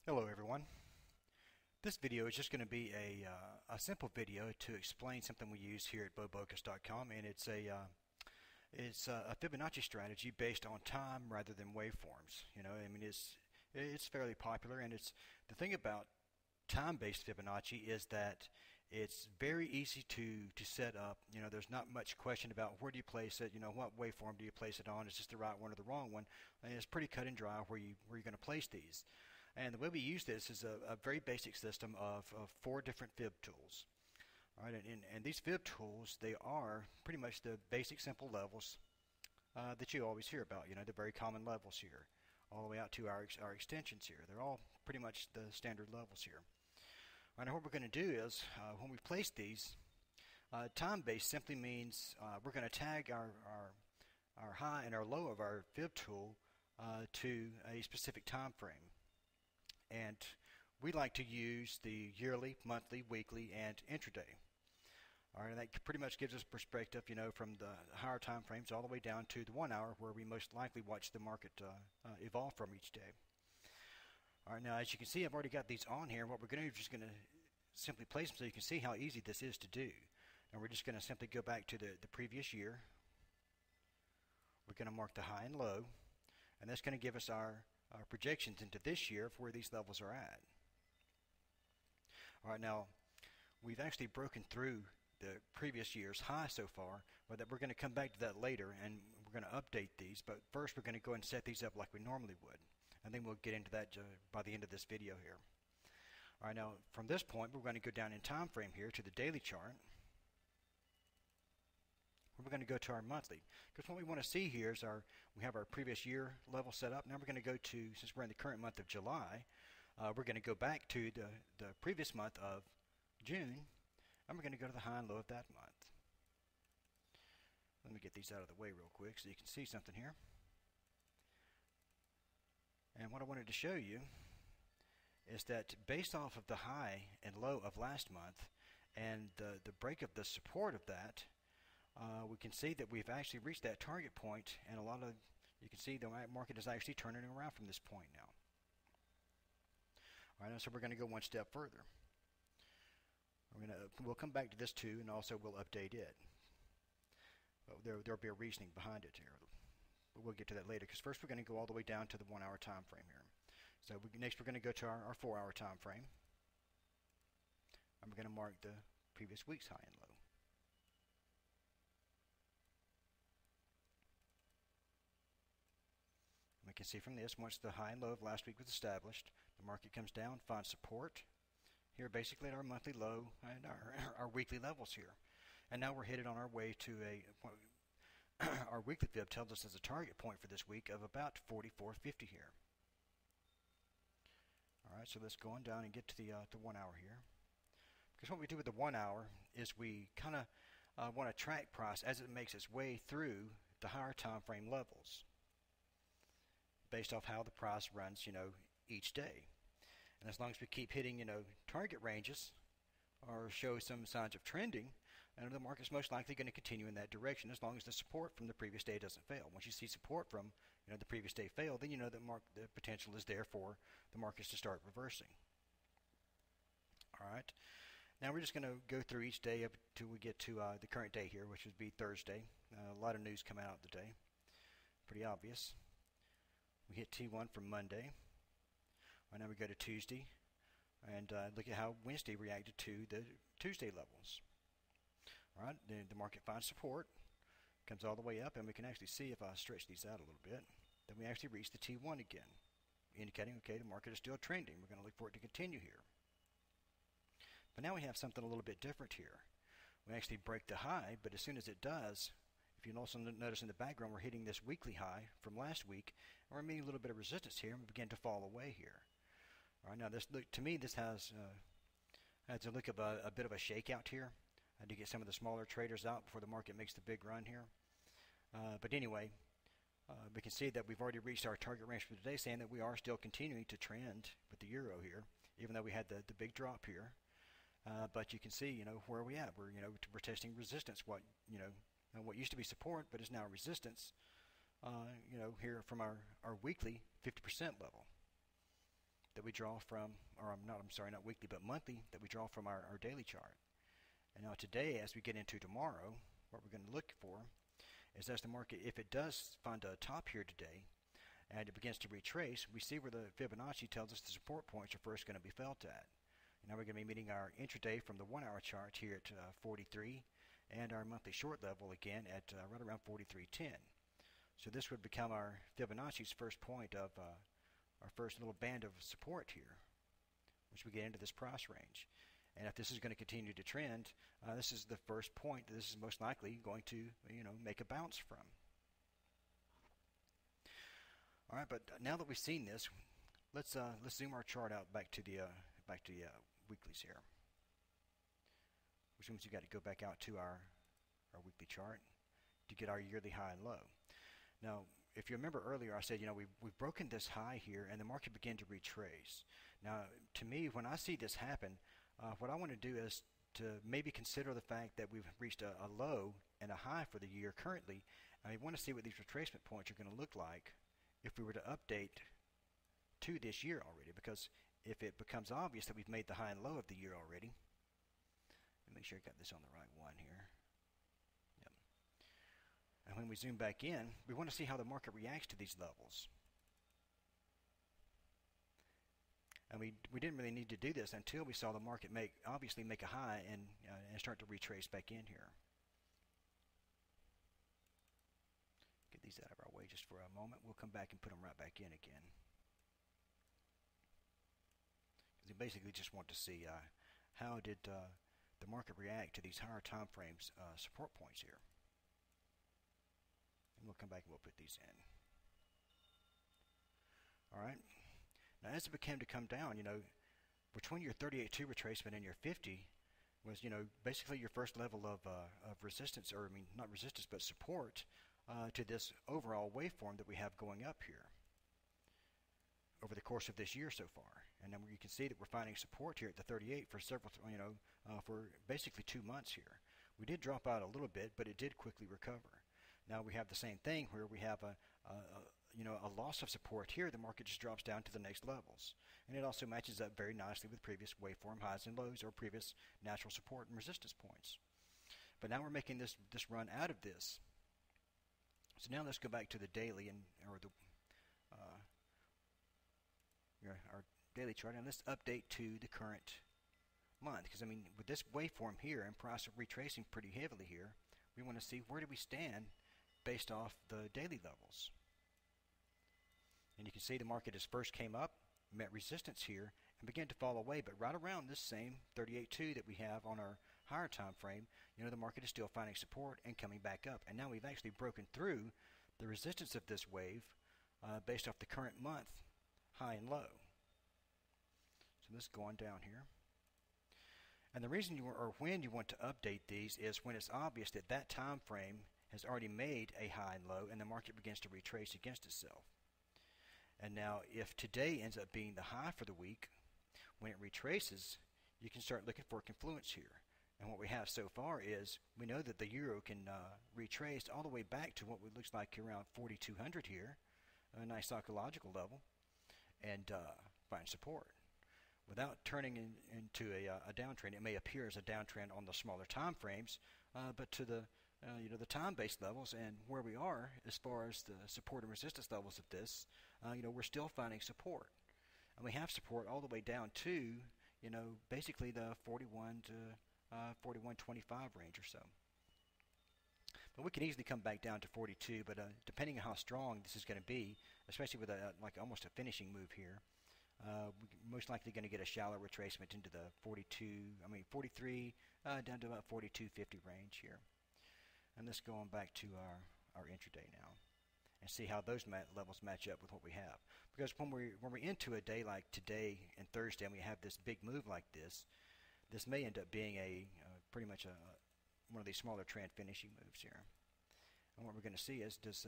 Hello everyone. This video is just going to be a simple video to explain something we use here at bobocus.com, and it's a Fibonacci strategy based on time rather than waveforms. It's fairly popular, and it's the thing about time-based Fibonacci is that it's very easy to set up. There's not much question about where do you place it. What waveform do you place it on? Is this the right one or the wrong one? And it's pretty cut and dry where you're going to place these. And the way we use this is a very basic system of 4 different fib tools. All right, and these fib tools, they are pretty much the basic simple levels that you always hear about. The very common levels here, all the way out to our extensions here. They're all pretty much the standard levels here. All right, now what we're going to do is when we place these, time-based simply means we're going to tag our high and our low of our fib tool to a specific time frame. And we like to use the yearly, monthly, weekly, and intraday. All right, and that pretty much gives us perspective, from the higher time frames all the way down to the 1 hour, where we most likely watch the market evolve from each day. All right, now as you can see, I've already got these on here. What we're going to do is just going to simply place them so you can see how easy this is to do. And we're just going to simply go back to the previous year. We're going to mark the high and low, and that's going to give us our projections into this year of where these levels are at. All right, now we've actually broken through the previous year's high so far, but we're going to come back to that later, and we're going to update these. But first, we're going to go and set these up like we normally would, and then we'll get into that by the end of this video here. All right, now from this point, we're going to go down in time frame here to the daily chart. We're going to go to our monthly, because what we want to see here is we have our previous year level set up. Now we're going to go to, since we're in the current month of July, we're going to go back to the previous month of June, and we're going to go to the high and low of that month. Let me get these out of the way real quick so you can see something here. And what I wanted to show you is that based off of the high and low of last month and the break of the support of that, we can see that we've actually reached that target point, and you can see the market is actually turning around from this point now. All right, so we're going to go one step further. We'll come back to this too, and also we'll update it. There'll be a reasoning behind it here, but we'll get to that later. Because first we're going to go all the way down to the 1 hour time frame here. So next we're going to go to our 4 hour time frame, and we're going to mark the previous week's high and low. We can see from this, once the high and low of last week was established, the market comes down, finds support here basically at our monthly low and our weekly levels here. And now we're headed on our way to our weekly fib tells us as a target point for this week of about 44.50 here. All right, so let's go on down and get to the 1 hour here. Because what we do with the 1 hour is we kind of want to track price as it makes its way through the higher time frame levels, based off how the price runs, each day. And as long as we keep hitting, target ranges or show some signs of trending, and the market's most likely going to continue in that direction as long as the support from the previous day doesn't fail. Once you see support from, the previous day fail, then you know that the potential is there for the markets to start reversing. All right. Now we're just going to go through each day up until we get to the current day here, which would be Thursday. A lot of news coming out today. Pretty obvious. We hit T1 from Monday. Right, now we go to Tuesday, and look at how Wednesday reacted to the Tuesday levels. All right, the market finds support, comes all the way up, and we can actually see, if I stretch these out a little bit, that we actually reach the T1 again, indicating, okay, the market is still trending. We're going to look for it to continue here. But now we have something a little bit different here. We actually break the high, but as soon as it does, if you also notice in the background, we're hitting this weekly high from last week, and we're meeting a little bit of resistance here, and we begin to fall away here. All right, now to me, this has a look of a bit of a shakeout here. I had to get some of the smaller traders out before the market makes the big run here. But anyway, we can see that we've already reached our target range for today, saying that we are still continuing to trend with the euro here, even though we had the big drop here. But you can see, where are we at? We're testing resistance. What used to be support, but is now resistance. Here from our weekly 50% level. that we draw from, or I'm sorry, not weekly, but monthly, that we draw from our daily chart. And now today, as we get into tomorrow, what we're going to look for is, as the market, if it does find a top here today, and it begins to retrace, we see where the Fibonacci tells us the support points are first going to be felt at. And now we're going to be meeting our intraday from the 1 hour chart here at 43, and our monthly short level again at right around 43.10. So this would become our Fibonacci's first point of our first little band of support here, once we get into this price range. And if this is going to continue to trend, this is the first point that this is most likely going to, make a bounce from. All right, but now that we've seen this, let's zoom our chart out back to the weeklies here, which means you got to go back out to our weekly chart to get our yearly high and low. Now, if you remember earlier, I said, we've broken this high here, and the market began to retrace. Now, to me, when I see this happen, what I want to do is to maybe consider the fact that we've reached a low and a high for the year currently. I want to see what these retracement points are going to look like if we were to update to this year already, because if it becomes obvious that we've made the high and low of the year already, let me make sure I got this on the right one here. Yep. And when we zoom back in, we want to see how the market reacts to these levels. And we didn't really need to do this until we saw the market obviously make a high and start to retrace back in here. Get these out of our way just for a moment. We'll come back and put them right back in again. Because we basically just want to see how did the market react to these higher time frames support points here. And we'll come back and we'll put these in. All right. Now, as it began to come down, between your 38.2 retracement and your 50 was, basically your first level of resistance, or not resistance, but support to this overall waveform that we have going up here over the course of this year so far. And then you can see that we're finding support here at the 38 for several, for basically 2 months here. We did drop out a little bit, but it did quickly recover. Now we have the same thing where we have a loss of support here. The market just drops down to the next levels, and it also matches up very nicely with previous waveform highs and lows, or previous natural support and resistance points. But now we're making this run out of this. So now let's go back to the daily our daily chart, and let's update to the current month. Because with this waveform here and price retracing pretty heavily here, we want to see where do we stand based off the daily levels. And you can see the market as first came up, met resistance here, and began to fall away. But right around this same 38.2 that we have on our higher time frame, the market is still finding support and coming back up. And now we've actually broken through the resistance of this wave based off the current month high and low. So let's go on down here. And the reason when you want to update these is when it's obvious that that time frame has already made a high and low, and the market begins to retrace against itself. And now if today ends up being the high for the week, when it retraces, you can start looking for confluence here. And what we have so far is we know that the euro can retrace all the way back to what looks like around 4,200 here, a nice psychological level, and find support. Without turning into a downtrend, it may appear as a downtrend on the smaller time frames, but to the time-based levels and where we are as far as the support and resistance levels of this, we're still finding support, and we have support all the way down to, basically the 41 to 41.25 range or so. But we can easily come back down to 42. But depending on how strong this is going to be, especially with almost a finishing move here, we're most likely going to get a shallow retracement into the 43 down to about 42.50 range here. And let's go on back to our intraday now and see how those levels match up with what we have. Because when we're into a day like today and Thursday, and we have this big move like this may end up being pretty much one of these smaller trend finishing moves here. And what we're going to see is, does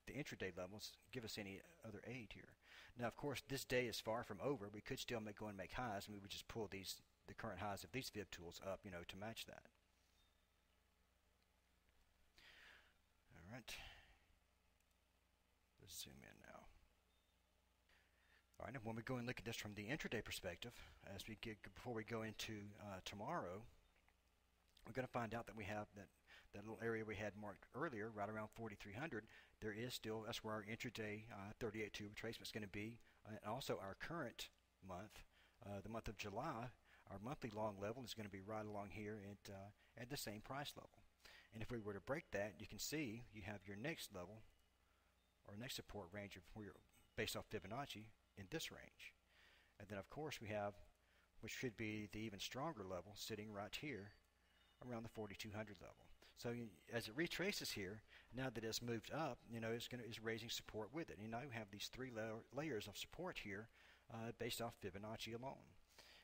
the intraday levels give us any other aid here? Now, of course, this day is far from over. We could still go and make highs, and we would just pull the current highs of these fib tools up, to match that. All right. Let's zoom in now. All right, and when we go and look at this from the intraday perspective, before we go into tomorrow, we're going to find out that we have that little area we had marked earlier, right around 4,300. There is still, that's where our intraday 38.2 retracement is going to be, and also our current month, the month of July. Our monthly long level is going to be right along here at the same price level. And if we were to break that, you can see you have your next level or next support range based off Fibonacci in this range. And then of course we have, which should be the even stronger level, sitting right here around the 4,200 level. So as it retraces here, now that it's moved up, it's raising support with it. And now you have these three layers of support here based off Fibonacci alone.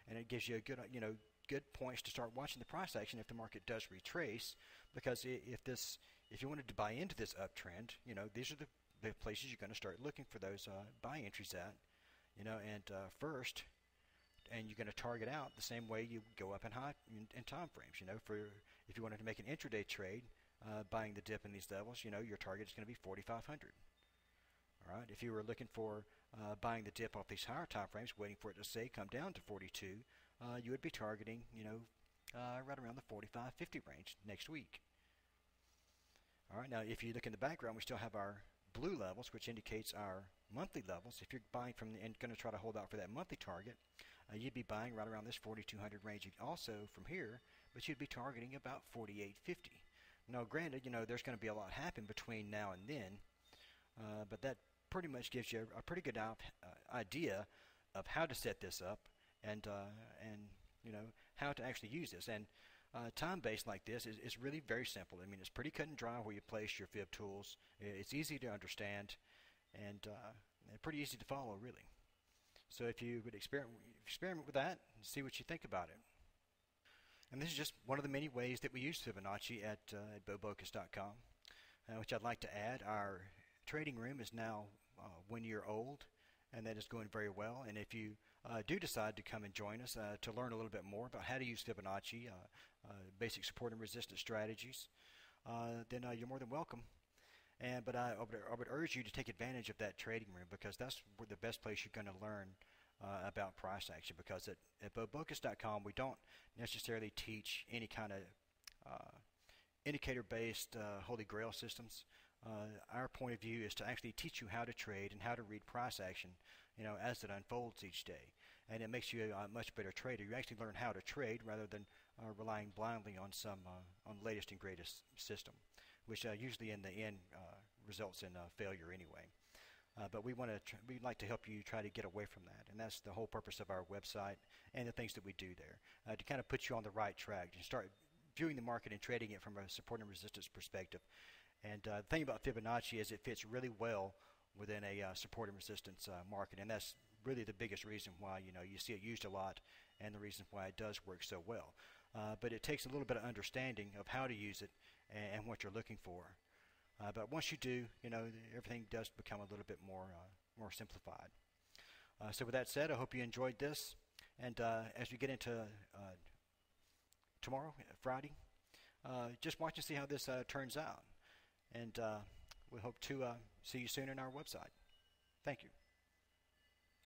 And it gives you a good points to start watching the price action if the market does retrace, because if you wanted to buy into this uptrend, these are the places you're going to start looking for those buy entries at, first, and you're going to target out the same way you go up in time frames. If you wanted to make an intraday trade, buying the dip in these levels, your target is going to be 4,500. All right. If you were looking for buying the dip off these higher time frames, waiting for it to say come down to 42, you would be targeting, right around the 45.50 range next week. All right. Now, if you look in the background, we still have our blue levels, which indicates our monthly levels. If you're buying and going to try to hold out for that monthly target, you'd be buying right around this 4,200 range also from here, but you'd be targeting about 48.50. Now, granted, there's going to be a lot happen between now and then, but that pretty much gives you a pretty good idea of how to set this up and how to actually use this. And time-based like this is really very simple. I mean, it's pretty cut and dry where you place your fib tools. It's easy to understand and pretty easy to follow, really. So if you would experiment with that and see what you think about it. And this is just one of the many ways that we use Fibonacci at bobocus.com, which I'd like to add. Our trading room is now 1 year old, and that is going very well. And if you do decide to come and join us to learn a little bit more about how to use Fibonacci, basic support and resistance strategies, then you're more than welcome. But I would urge you to take advantage of that trading room, because that's the best place you're going to learn about price action. Because at bobocus.com, we don't necessarily teach any kind of indicator-based holy grail systems. Our point of view is to actually teach you how to trade and how to read price action, as it unfolds each day. And it makes you a much better trader. You actually learn how to trade rather than relying blindly on on the latest and greatest system, which usually in the end results in failure anyway. But we'd like to help you try to get away from that, and that's the whole purpose of our website and the things that we do there, to kind of put you on the right track, to start viewing the market and trading it from a support and resistance perspective. And the thing about Fibonacci is it fits really well within a support and resistance market, and that's really the biggest reason why you see it used a lot, and the reason why it does work so well. But it takes a little bit of understanding of how to use it and what you're looking for. But once you do, everything does become a little bit more simplified. So with that said, I hope you enjoyed this. And as we get into tomorrow, Friday, just watch and see how this turns out. And we hope to see you soon on our website. Thank you.